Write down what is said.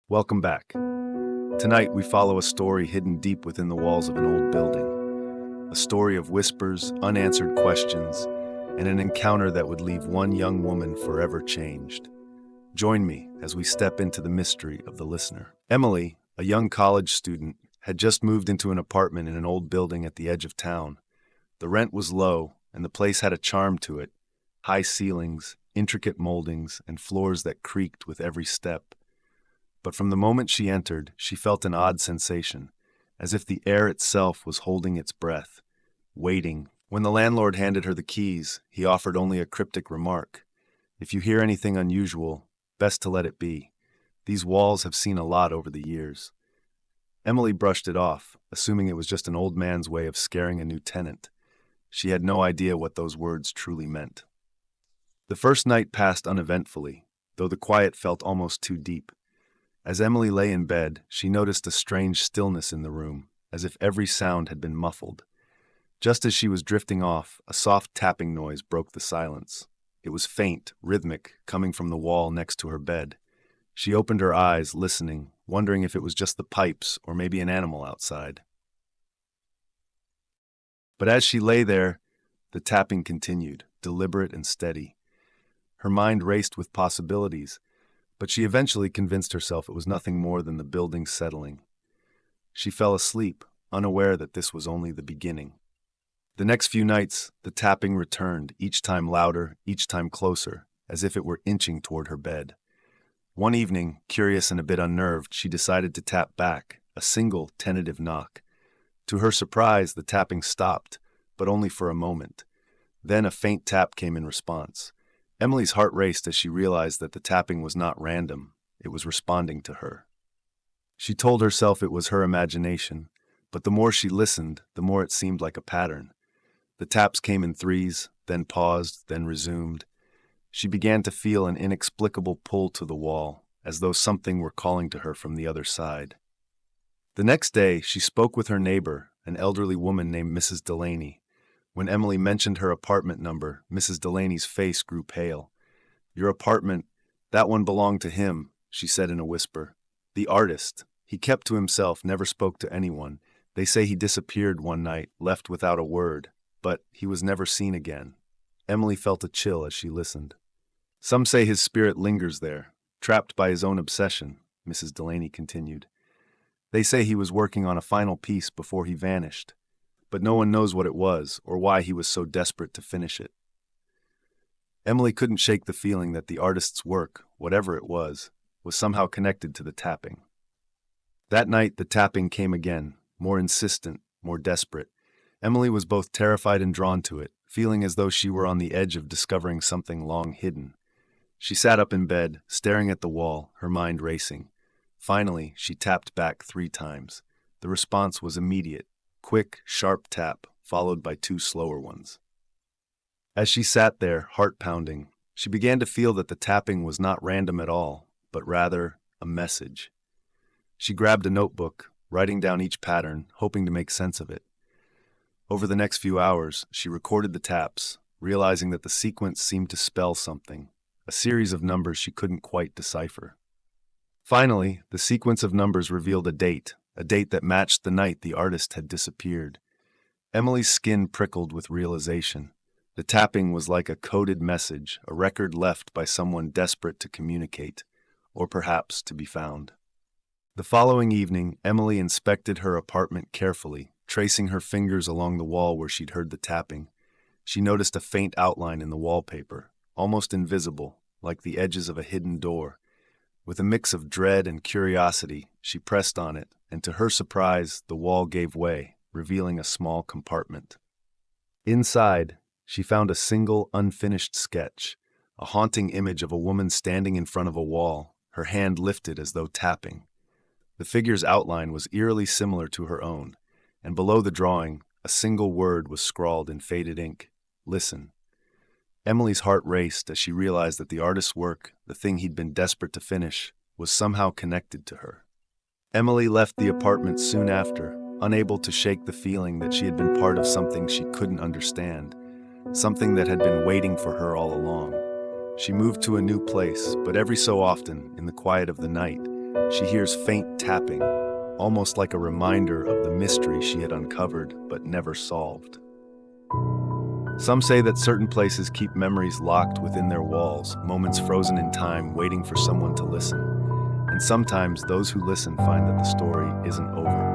Welcome back. Tonight, we follow a story hidden deep within the walls of an old building. A story of whispers, unanswered questions, and an encounter that would leave one young woman forever changed. Join me as we step into the mystery of the listener. Emily, a young college student, had just moved into an apartment in an old building at the edge of town. The rent was low, and the place had a charm to it: high ceilings, intricate moldings, and floors that creaked with every step. But from the moment she entered, she felt an odd sensation, as if the air itself was holding its breath, waiting. When the landlord handed her the keys, he offered only a cryptic remark: "If you hear anything unusual, best to let it be. These walls have seen a lot over the years." Emily brushed it off, assuming it was just an old man's way of scaring a new tenant. She had no idea what those words truly meant. The first night passed uneventfully, though the quiet felt almost too deep. As Emily lay in bed, she noticed a strange stillness in the room, as if every sound had been muffled. Just as she was drifting off, a soft tapping noise broke the silence. It was faint, rhythmic, coming from the wall next to her bed. She opened her eyes, listening, wondering if it was just the pipes or maybe an animal outside. But as she lay there, the tapping continued, deliberate and steady. Her mind raced with possibilities, but she eventually convinced herself it was nothing more than the building settling. She fell asleep, unaware that this was only the beginning. The next few nights, the tapping returned, each time louder, each time closer, as if it were inching toward her bed. One evening, curious and a bit unnerved, she decided to tap back, a single, tentative knock. To her surprise, the tapping stopped, but only for a moment. Then a faint tap came in response. Emily's heart raced as she realized that the tapping was not random. It was responding to her. She told herself it was her imagination, but the more she listened, the more it seemed like a pattern. The taps came in threes, then paused, then resumed. She began to feel an inexplicable pull to the wall, as though something were calling to her from the other side. The next day, she spoke with her neighbor, an elderly woman named Mrs. Delaney. When Emily mentioned her apartment number, Mrs. Delaney's face grew pale. "Your apartment, that one belonged to him," she said in a whisper. "The artist. He kept to himself, never spoke to anyone. They say he disappeared one night, left without a word, but he was never seen again." Emily felt a chill as she listened. "Some say his spirit lingers there, trapped by his own obsession," Mrs. Delaney continued. "They say he was working on a final piece before he vanished, but no one knows what it was or why he was so desperate to finish it." Emily couldn't shake the feeling that the artist's work, whatever it was somehow connected to the tapping. That night, the tapping came again, more insistent, more desperate. Emily was both terrified and drawn to it, feeling as though she were on the edge of discovering something long hidden. She sat up in bed, staring at the wall, her mind racing. Finally, she tapped back 3 times. The response was immediate. Quick, sharp tap, followed by 2 slower ones. As she sat there, heart pounding, she began to feel that the tapping was not random at all, but rather a message. She grabbed a notebook, writing down each pattern, hoping to make sense of it. Over the next few hours, she recorded the taps, realizing that the sequence seemed to spell something, a series of numbers she couldn't quite decipher. Finally, the sequence of numbers revealed a date that matched the night the artist had disappeared. Emily's skin prickled with realization. The tapping was like a coded message, a record left by someone desperate to communicate, or perhaps to be found. The following evening, Emily inspected her apartment carefully, tracing her fingers along the wall where she'd heard the tapping. She noticed a faint outline in the wallpaper, almost invisible, like the edges of a hidden door. With a mix of dread and curiosity, she pressed on it, and to her surprise, the wall gave way, revealing a small compartment. Inside, she found a single unfinished sketch, a haunting image of a woman standing in front of a wall, her hand lifted as though tapping. The figure's outline was eerily similar to her own, and below the drawing, a single word was scrawled in faded ink: "Listen." Emily's heart raced as she realized that the artist's work, the thing he'd been desperate to finish, was somehow connected to her. Emily left the apartment soon after, unable to shake the feeling that she had been part of something she couldn't understand, something that had been waiting for her all along. She moved to a new place, but every so often, in the quiet of the night, She hears faint tapping, almost like a reminder of the mystery she had uncovered but never solved. Some say that certain places keep memories locked within their walls, moments frozen in time, waiting for someone to listen. And sometimes those who listen find that the story isn't over.